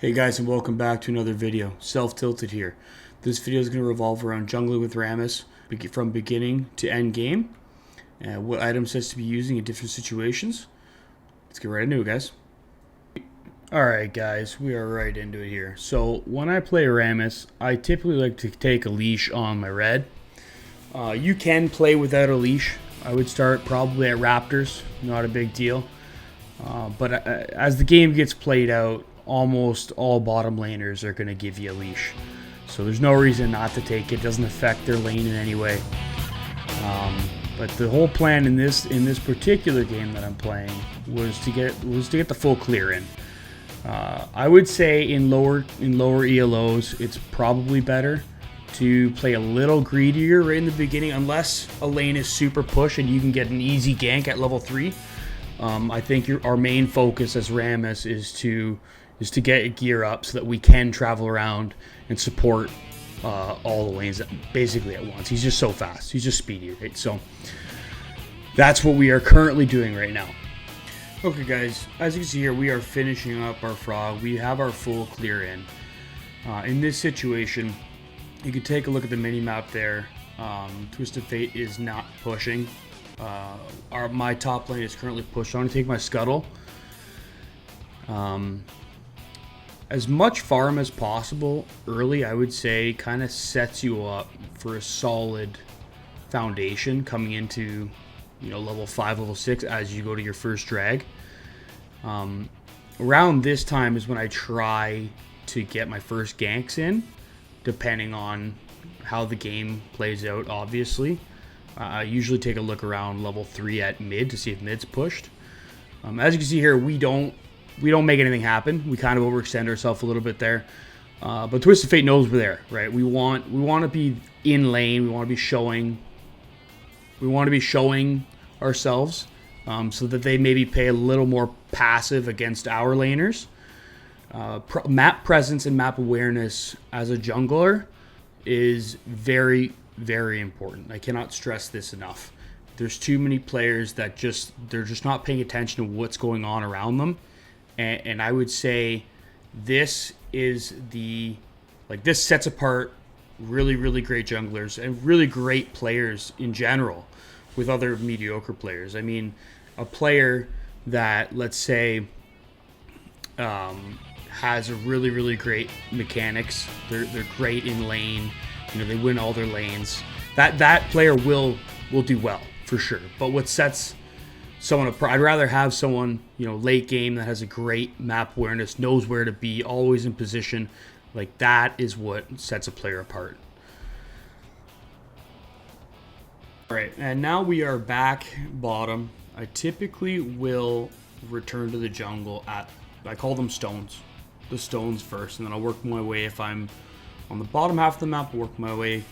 Hey guys, and welcome back to another video. Self-Tilted here. This video is going to revolve around jungling with Rammus from beginning to end game, and what items sets to be using in different situations. Let's get right into it, guys. Alright guys, we are right into it here. So when I play Rammus, I typically like to take a leash on my red. You can play without a leash. I would start probably at Raptors, not a big deal. But as the game gets played out, almost all bottom laners are going to give you a leash. So there's no reason not to take it. It doesn't affect their lane in any way. But the whole plan in this particular game that I'm playing was to get the full clear in. I would say in lower ELOs, it's probably better to play a little greedier right in the beginning, unless a lane is super push and you can get an easy gank at level 3. I think our main focus as Rammus is to get gear up so that we can travel around and support all the lanes basically at once. He's just so fast. He's just speedy, right? So that's what we are currently doing right now. Okay, guys, as you can see here, we are finishing up our frog. We have our full clear in. In this situation, you can take a look at the mini-map there. Twisted Fate is not pushing. My top lane is currently pushed. I'm going to take my scuttle. As much farm as possible early, I would say, kind of sets you up for a solid foundation coming into, level 5, level 6 as you go to your first drag. Around this time is when I try to get my first ganks in, depending on how the game plays out, obviously. I usually take a look around level 3 at mid to see if mid's pushed. As you can see here, we don't make anything happen. We kind of overextend ourselves a little bit there. But Twisted Fate knows we're there, right? We want to be in lane. We want to be showing ourselves so that they maybe play a little more passive against our laners. Map presence and map awareness as a jungler is very, very important. I cannot stress this enough. There's too many players that they're just not paying attention to what's going on around them. And I would say this is this sets apart really, really great junglers and really great players in general with other mediocre players. I mean, a player that, let's say, has a really, really great mechanics. They're great in lane. They win all their lanes. That player will do well for sure. But what sets someone apart, I'd rather have someone late game that has a great map awareness, knows where to be, always in position. Like, that is what sets a player apart. All right, and now we are back bottom. I typically will return to the jungle I call them stones. The stones first, and then I'll work my way. If I'm on the bottom half of the map, I'll work my way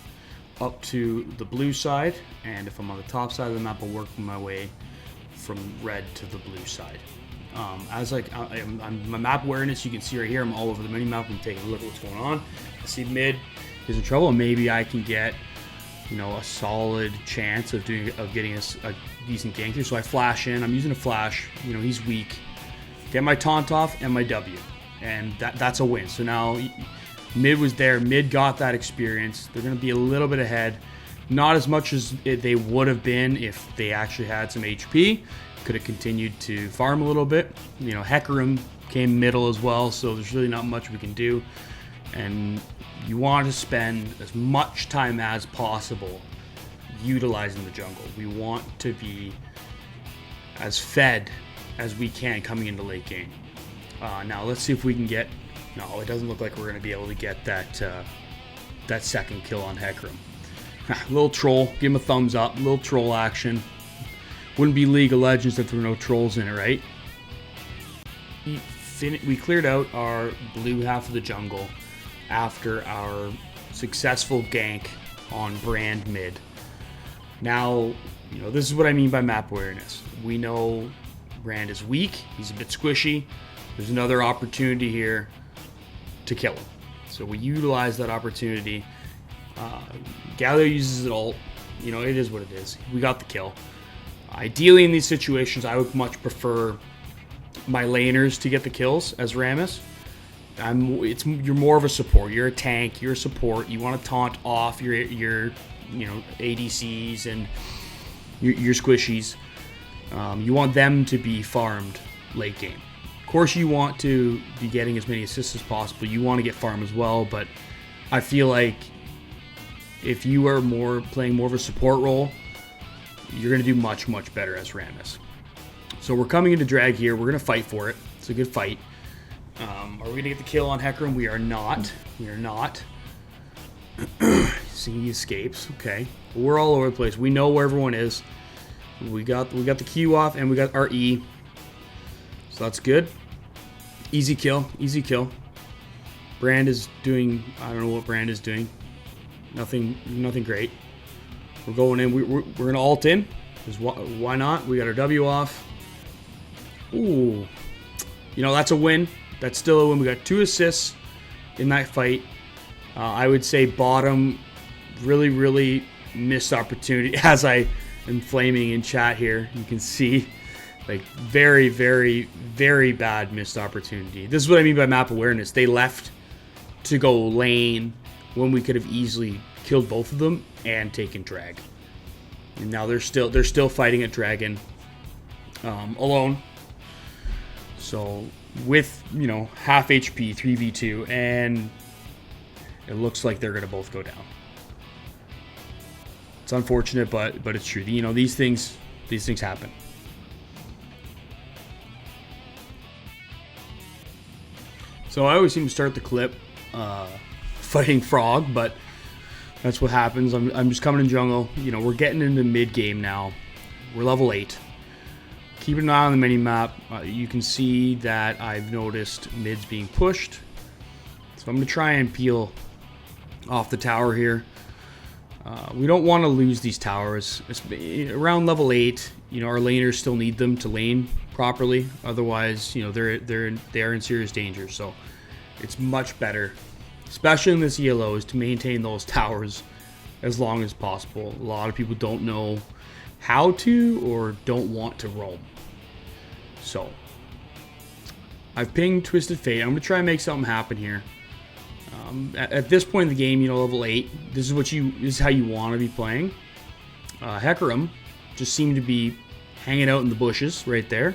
up to the blue side, and if I'm on the top side of the map, I'll work my way from red to the blue side. My map awareness, you can see right here, I'm all over the mini map. I'm taking a look at what's going on. I see mid is in trouble, and maybe I can get a solid chance of getting a decent gank here. So I flash in. I'm using a flash. He's weak. Get my taunt off and my W, and that's a win. So now mid was there. Mid got that experience. They're going to be a little bit ahead. Not as much as they would have been if they actually had some HP. Could have continued to farm a little bit. Hecarim came middle as well, so there's really not much we can do. And you want to spend as much time as possible utilizing the jungle. We want to be as fed as we can coming into late game. Now let's see if we can get... No, it doesn't look like we're going to be able to get that second kill on Hecarim. Little troll, give him a thumbs up, little troll action. Wouldn't be League of Legends if there were no trolls in it, right? We cleared out our blue half of the jungle after our successful gank on Brand mid. Now, this is what I mean by map awareness. We know Brand is weak, he's a bit squishy. There's another opportunity here to kill him. So we utilize that opportunity. Galio uses it ult. It is what it is. We got the kill. Ideally, in these situations, I would much prefer my laners to get the kills as Rammus. You're more of a support. You're a tank. You're a support. You want to taunt off your ADCs and your squishies. You want them to be farmed late game. Of course, you want to be getting as many assists as possible. You want to get farm as well, but I feel like if you are playing more of a support role, you're going to do much, much better as Rammus. So we're coming into drag here. We're going to fight for it. It's a good fight. Are we going to get the kill on Hecarim? We are not. We are not. See, he escapes. Okay. We're all over the place. We know where everyone is. We got the Q off, and we got our E. So that's good. Easy kill. Easy kill. Brand is doing... I don't know what Brand is doing. Nothing great. We're going in. We're going to ult in. Because why not? We got our W off. Ooh. That's a win. That's still a win. We got 2 assists in that fight. I would say bottom, really, really missed opportunity. As I am flaming in chat here, you can see, like, very, very, very bad missed opportunity. This is what I mean by map awareness. They left to go lane when we could have easily killed both of them and taken drag. And now they're still fighting at dragon alone. So with half HP, 3v2, and it looks like they're gonna both go down. It's unfortunate, but it's true. These things happen. So I always seem to start the clip fighting Frog, but that's what happens. I'm just coming in jungle. We're getting into mid game now. We're level 8. Keeping an eye on the mini map. You can see that I've noticed mids being pushed. So I'm going to try and peel off the tower here. We don't want to lose these towers. Around level 8, our laners still need them to lane properly. Otherwise, they are in serious danger. So it's much better, especially in this ELO, is to maintain those towers as long as possible. A lot of people don't know how to or don't want to roam. So I've pinged Twisted Fate. I'm going to try and make something happen here. At this point in the game, level 8, this is how you want to be playing. Hecarim just seemed to be hanging out in the bushes right there.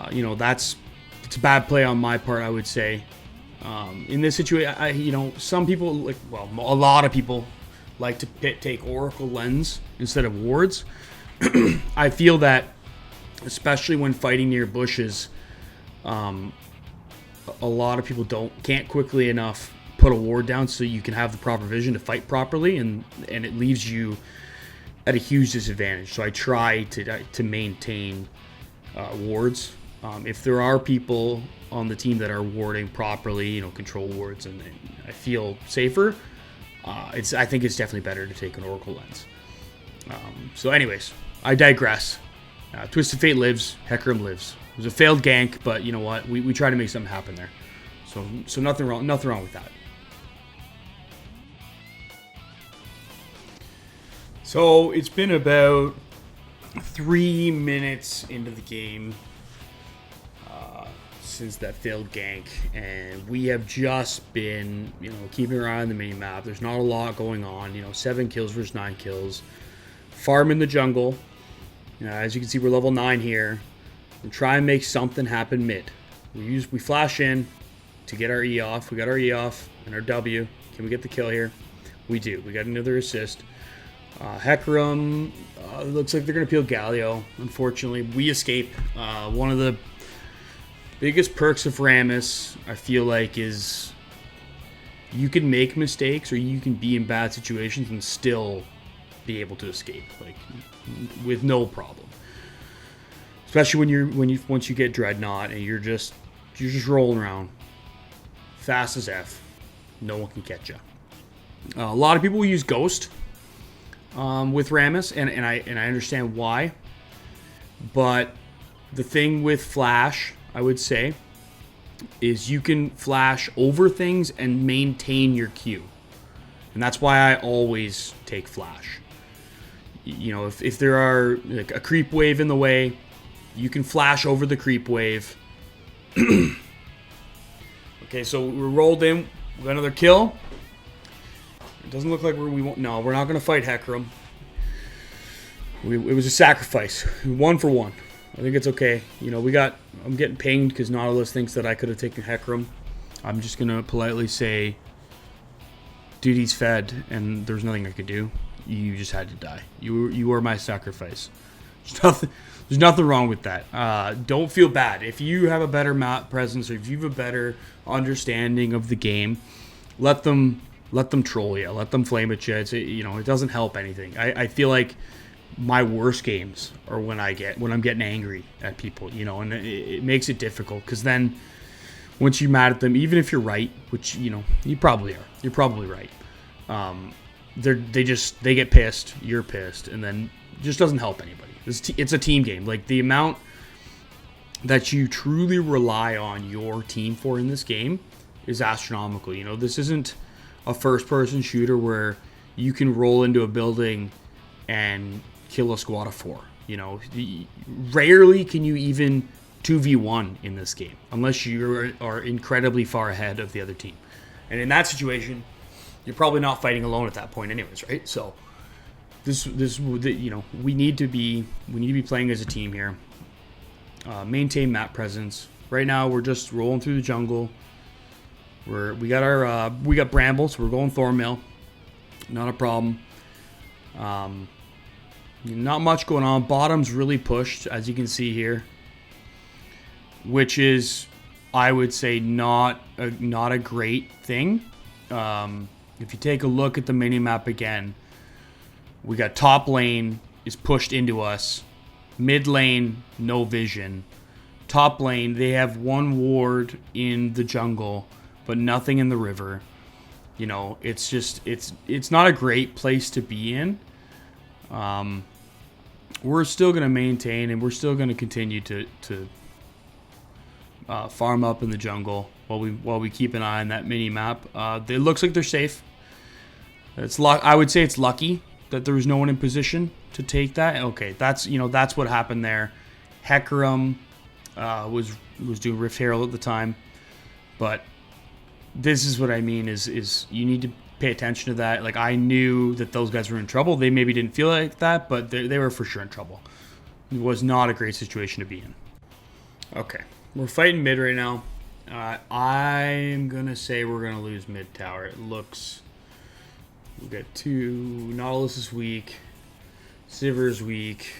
It's a bad play on my part, I would say. In this situation, some people a lot of people like to take Oracle Lens instead of wards. I feel that, especially when fighting near bushes, a lot of people can't quickly enough put a ward down so you can have the proper vision to fight properly, and it leaves you at a huge disadvantage. So I try to maintain wards. If there are people on the team that are warding properly, control wards, and I feel safer, I think it's definitely better to take an Oracle Lens. So anyways, I digress. Twisted Fate lives, Hecarim lives. It was a failed gank, but you know what? We try to make something happen there. So nothing wrong with that. So it's been about 3 minutes into the game since that failed gank, and we have just been, keeping our eye on the mini map. There's not a lot going on. 7 kills versus 9 kills. Farm in the jungle. As you can see, we're level 9 here. And try and make something happen mid. We flash in to get our E off. We got our E off and our W. Can we get the kill here? We do. We got another assist. Hecarim, looks like they're going to peel Galio. Unfortunately, we escape. One of the biggest perks of Rammus, I feel like, is you can make mistakes or you can be in bad situations and still be able to escape, with no problem. Especially once you get Dreadnought and you're just rolling around fast as F. No one can catch you. A lot of people will use Ghost with Rammus, and I understand why. But the thing with Flash, I would say, is you can flash over things and maintain your Q. And that's why I always take Flash. If there are a creep wave in the way, you can flash over the creep wave. Okay, so we're rolled in. We got another kill. It doesn't look like we won't. No, we're not going to fight Hecarim. It was a sacrifice. 1 for 1. I think it's okay. You know, I'm getting pinged because Nautilus thinks that I could have taken Hecarim. I'm just going to politely say, dude, he's fed, and there's nothing I could do. You just had to die. You were my sacrifice. There's nothing wrong with that. Don't feel bad. If you have a better map presence or if you have a better understanding of the game, let them troll you. Let them flame at you. It doesn't help anything. I feel like my worst games are when I'm getting angry at people, and it makes it difficult because then once you're mad at them, even if you're right, which you probably are, you're probably right. They get pissed, you're pissed, and then it just doesn't help anybody. It's a team game. Like the amount that you truly rely on your team for in this game is astronomical. This isn't a first-person shooter where you can roll into a building and kill a squad of 4. Rarely can you even 2v1 in this game unless you are incredibly far ahead of the other team. And in that situation, you're probably not fighting alone at that point anyways, right? So we need to be playing as a team here. Maintain map presence. Right now we're just rolling through the jungle. We got brambles, so we're going Thornmail. Not a problem. Not much going on. Bottom's really pushed, as you can see here, which is, I would say, not a great thing. If you take a look at the mini-map again, we got top lane is pushed into us. Mid lane, no vision. Top lane, they have 1 ward in the jungle, but nothing in the river. It's just, it's not a great place to be in. We're still going to maintain, and we're still going to continue to farm up in the jungle while we keep an eye on that mini map. It looks like they're safe. I would say it's lucky that there was no one in position to take that. Okay, that's what happened there. Hecarim was doing Rift Herald at the time, but this is what I mean is you need to pay attention to that. Like, I knew that those guys were in trouble. They maybe didn't feel like that, but they were for sure in trouble. It was not a great situation to be in. Okay, we're fighting mid right now. I'm gonna say we're gonna lose mid tower. It looks. We got 2. Nautilus is weak. Sivir is weak.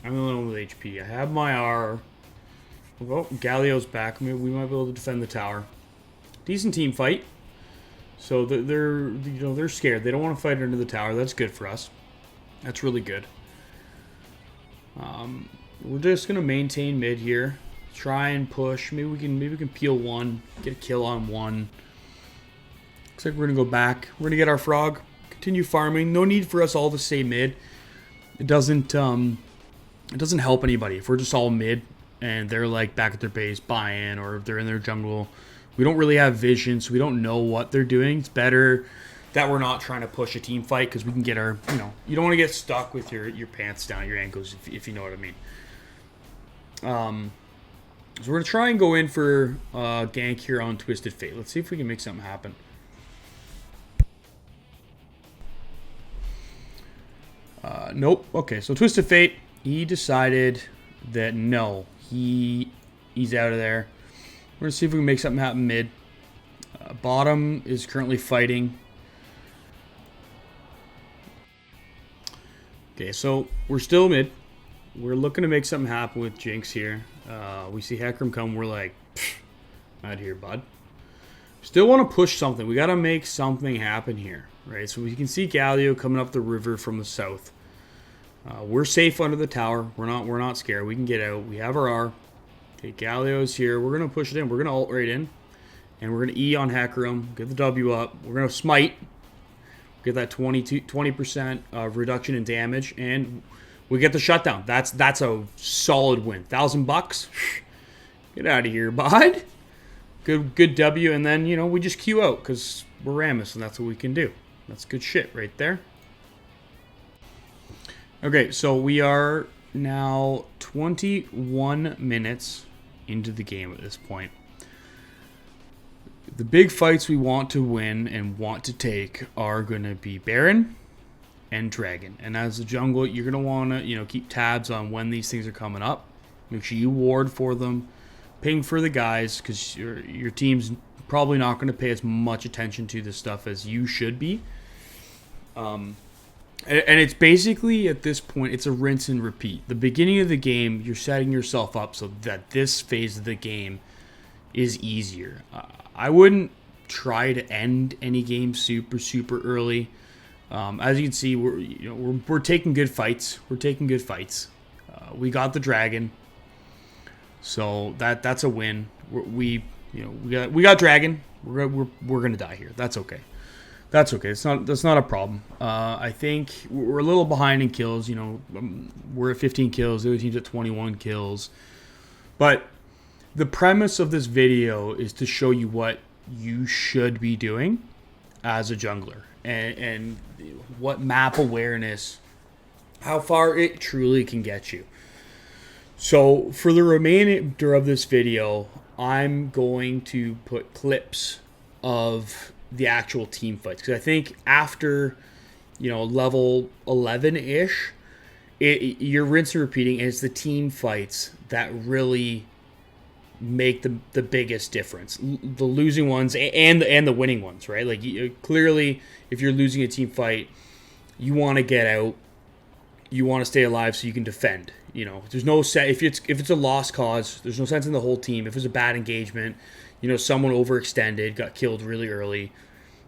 I'm the only one with HP. I have my R. Oh, Galio's back. We might be able to defend the tower. Decent team fight. So they're scared. They don't want to fight under the tower. That's good for us. That's really good. We're just gonna maintain mid here. Try and push. Maybe we can peel 1. Get a kill on 1. Looks like we're gonna go back. We're gonna get our frog. Continue farming. No need for us all to stay mid. It doesn't help anybody if we're just all mid and they're like back at their base buying, or if they're in their jungle. We don't really have vision, so we don't know what they're doing. It's better that we're not trying to push a team fight because we can get our, you don't want to get stuck with your pants down your ankles, if you know what I mean. So we're gonna try and go in for gank here on Twisted Fate. Let's see if we can make something happen. Nope. Okay, so Twisted Fate, he decided that no, he's out of there. We're going to see if we can make something happen mid. Bottom is currently fighting. Okay, so we're still mid. We're looking to make something happen with Jinx here. We see Hecarim come. We're like, out here, bud. Still want to push something. We got to make something happen here, right? So we can see Galio coming up the river from the south. We're safe under the tower. We're not scared. We can get out. We have our R. Okay, Galio's here. We're going to push it in. We're going to ult right in. And we're going to E on Hecarim. Get the W up. We're going to smite. Get that 20% reduction in damage. And we get the shutdown. That's a solid win. $1,000. Get out of here, bud. Good W. And then, we just Q out because we're Rammus and that's what we can do. That's good shit right there. Okay, so we are now 21 minutes into the game at this point. The big fights we want to win and want to take are going to be Baron and Dragon. And as a jungle, you're going to want to, keep tabs on when these things are coming up. Make sure you ward for them. Ping for the guys, because your team's probably not going to pay as much attention to this stuff as you should be. And it's basically, at this point, it's a rinse and repeat. The beginning of the game, you're setting yourself up so that this phase of the game is easier. I wouldn't try to end any game super early. As you can see, we're taking good fights. We got the dragon, so that's a win. We got dragon. We're gonna die here. That's okay. That's not a problem. I think we're a little behind in kills. We're at 15 kills. The other team's at 21 kills. But the premise of this video is to show you what you should be doing as a jungler and what map awareness, how far it truly can get you. So for the remainder of this video, I'm going to put clips of the actual team fights, because I think after level 11-ish, you're rinse and repeating, and it's the team fights that really make the biggest difference. The losing ones and the winning ones, right? Like, clearly, if you're losing a team fight, you want to get out. You want to stay alive so you can defend. There's no if it's a lost cause, there's no sense in the whole team. If it's a bad engagement, someone overextended, got killed really early,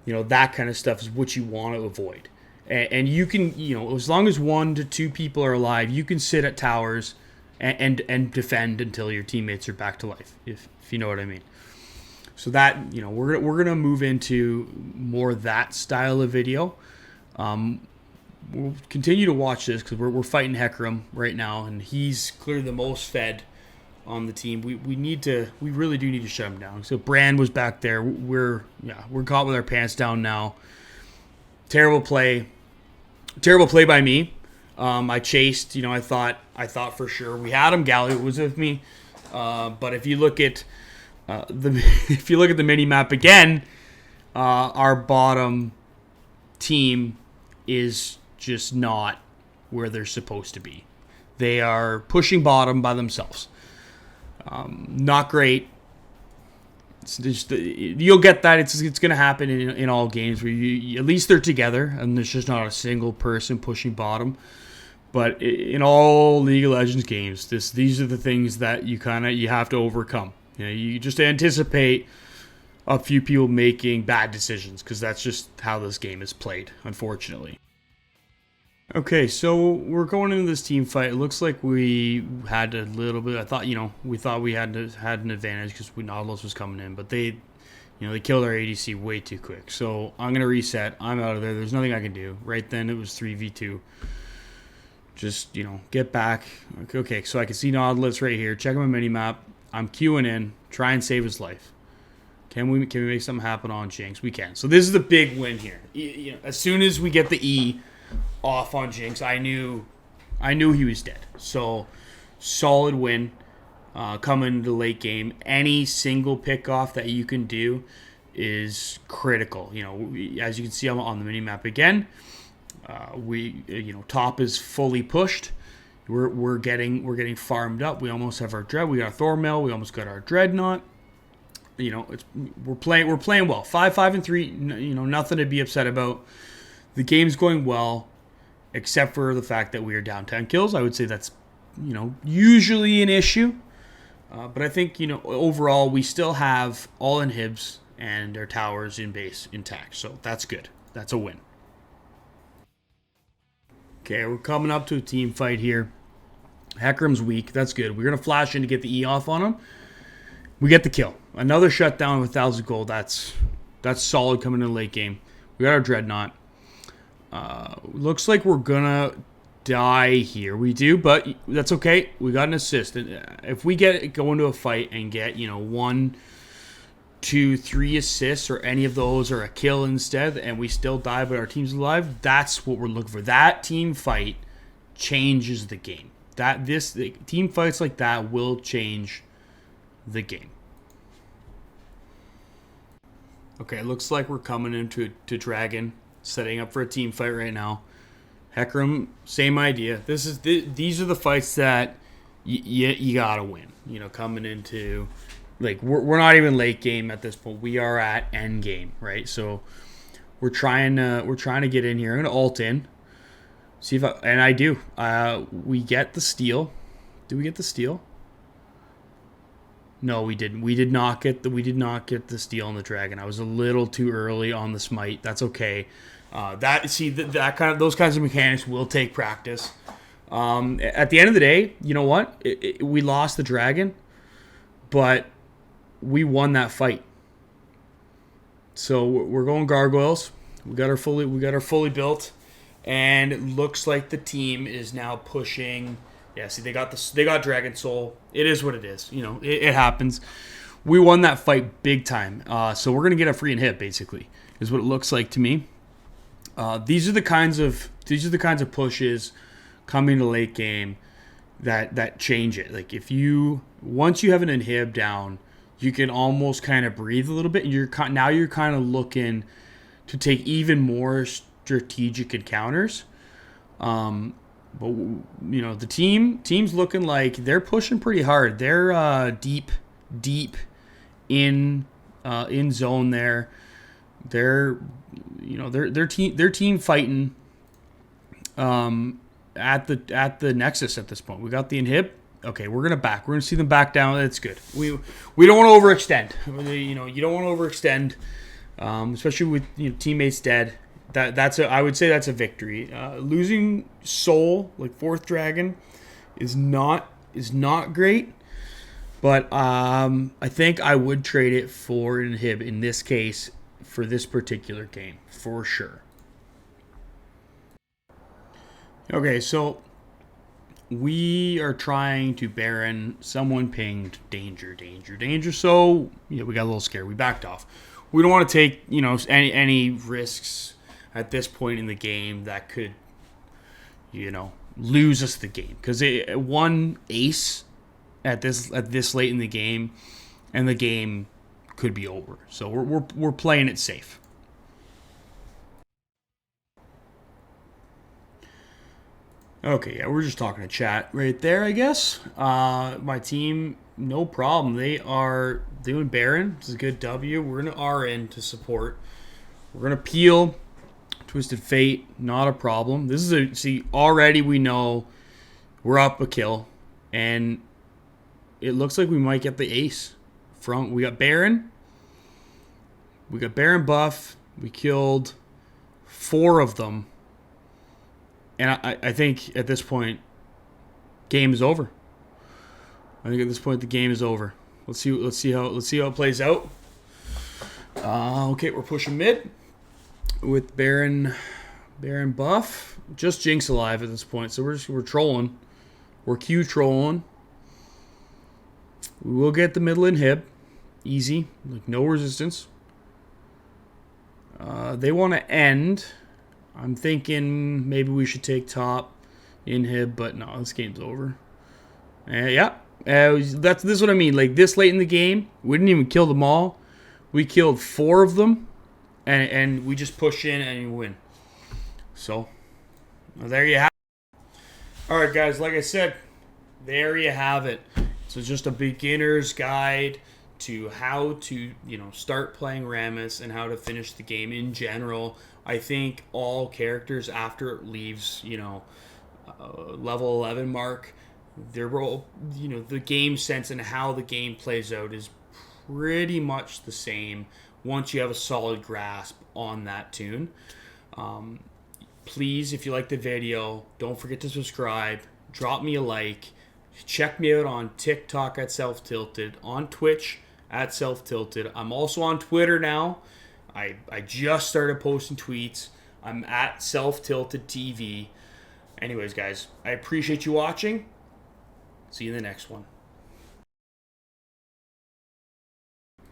that kind of stuff is what you want to avoid. And you can, as long as 1 to 2 people are alive, you can sit at towers and defend until your teammates are back to life, if you know what I mean. So that, we're gonna move into more that style of video. We'll continue to watch this because we're fighting Hecarim right now, and he's clearly the most fed on the team. We really do need to shut him down. So Brand was back there. We're caught with our pants down now. Terrible play by me. I chased. I thought for sure we had him. Galio was with me, but if you look at the mini map again, our bottom team is just not where they're supposed to be. They are pushing bottom by themselves. Not great. It's just, you'll get that. It's going to happen in all games where at least they're together and there's just not a single person pushing bottom. But in all League of Legends games, these are the things that you have to overcome. You just anticipate a few people making bad decisions, because that's just how this game is played, unfortunately. Okay, so we're going into this team fight. It looks like we had a little bit. We thought we had an advantage because Nautilus was coming in, but they killed our ADC way too quick. So I'm gonna reset. I'm out of there. There's nothing I can do. Right then, it was 3v2. Just get back. Okay, so I can see Nautilus right here. Check my mini map. I'm queuing in. Try and save his life. Can we make something happen on Jinx? We can. So this is the big win here. As soon as we get the E off on Jinx, I knew he was dead. So solid win coming into the late game. Any single pick off that you can do is critical. As you can see on the mini map again, top is fully pushed. We're getting farmed up. We almost have our Dread. We got a Thormail. We almost got our Dreadnought. We're playing well. 5-5-3. Nothing to be upset about. The game's going well, except for the fact that we are down 10 kills. I would say that's usually an issue. But I think overall we still have all inhibs and our towers in base intact. So that's good. That's a win. Okay, we're coming up to a team fight here. Hecarim's weak. That's good. We're going to flash in to get the E off on him. We get the kill. Another shutdown with 1,000 gold. That's solid coming in the late game. We got our Dreadnought. Looks like we're going to die here. We do, but that's okay. We got an assist. If we go into a fight and get, 1, 2, 3 assists or any of those or a kill instead, and we still die but our team's alive, that's what we're looking for. That team fight changes the game. The team fights like that will change the game. Okay, it looks like we're coming into Dragon, setting up for a team fight right now. Heckram, same idea. These are the fights that you gotta win. You know, coming into like we're not even late game at this point. We are at end game, right? So we're trying to get in here. I'm gonna ult in, see if I do. We get the steal. Did we get the steal? No, we didn't. We did not get the steal on the dragon. I was a little too early on the smite. That's okay. Those kinds of mechanics will take practice. At the end of the day, you know what? We lost the dragon, but we won that fight. So we're going gargoyles. We got our fully built, and it looks like the team is now pushing. Yeah, see, they got Dragon Soul. It is what it is. You know, it happens. We won that fight big time. So we're gonna get a free inhib, basically, is what it looks like to me. These are the kinds of pushes coming to late game that change it. Like once you have an inhib down, you can almost kind of breathe a little bit, and you're kind of looking to take even more strategic encounters. But you know, the team's looking like they're pushing pretty hard. They're deep in zone there. They're team fighting at the nexus at this point. We got the inhib. Okay, we're gonna see them back down. That's good. We don't want to overextend. You know, you don't want to overextend, especially with teammates dead. I would say that's a victory. Losing soul like fourth dragon is not great, but I think I would trade it for an inhib in this case for this particular game for sure. Okay, so we are trying to Baron. Someone pinged danger. So we got a little scared. We backed off. We don't want to take any risks at this point in the game that could, lose us the game. Because one ace at this late in the game, and the game could be over. So we're playing it safe. Okay, yeah, we're just talking to chat right there, I guess. My team, no problem. They are doing Baron. This is a good W. We're going to RN to support. We're going to peel. Twisted Fate, not a problem. Already we know we're up a kill, and it looks like we might get the ace. We got Baron. We got Baron buff. We killed 4 of them. And I think at this point, game is over. I think at this point the game is over. Let's see how it plays out. Okay, we're pushing mid with Baron buff. Just Jinx alive at this point, so we're trolling. We're Q trolling. We will get the middle inhib, easy, like no resistance. They want to end. I'm thinking maybe we should take top inhib, but no, this game's over. This is what I mean. Like this late in the game, we didn't even kill them all. We killed 4 of them, and we just push in and win. So there you have it. All right, guys. Like I said, there you have it. So it's just a beginner's guide to how to start playing Rammus and how to finish the game in general. I think all characters after it leaves level 11 mark, they're all the game sense and how the game plays out is pretty much the same once you have a solid grasp on that tune. Please, if you like the video, don't forget to subscribe, drop me a like, check me out on TikTok at Self Tilted, on Twitch at Self Tilted. I'm also on Twitter now. I just started posting tweets. I'm at Self Tilted TV. Anyways, guys, I appreciate you watching. See you in the next one.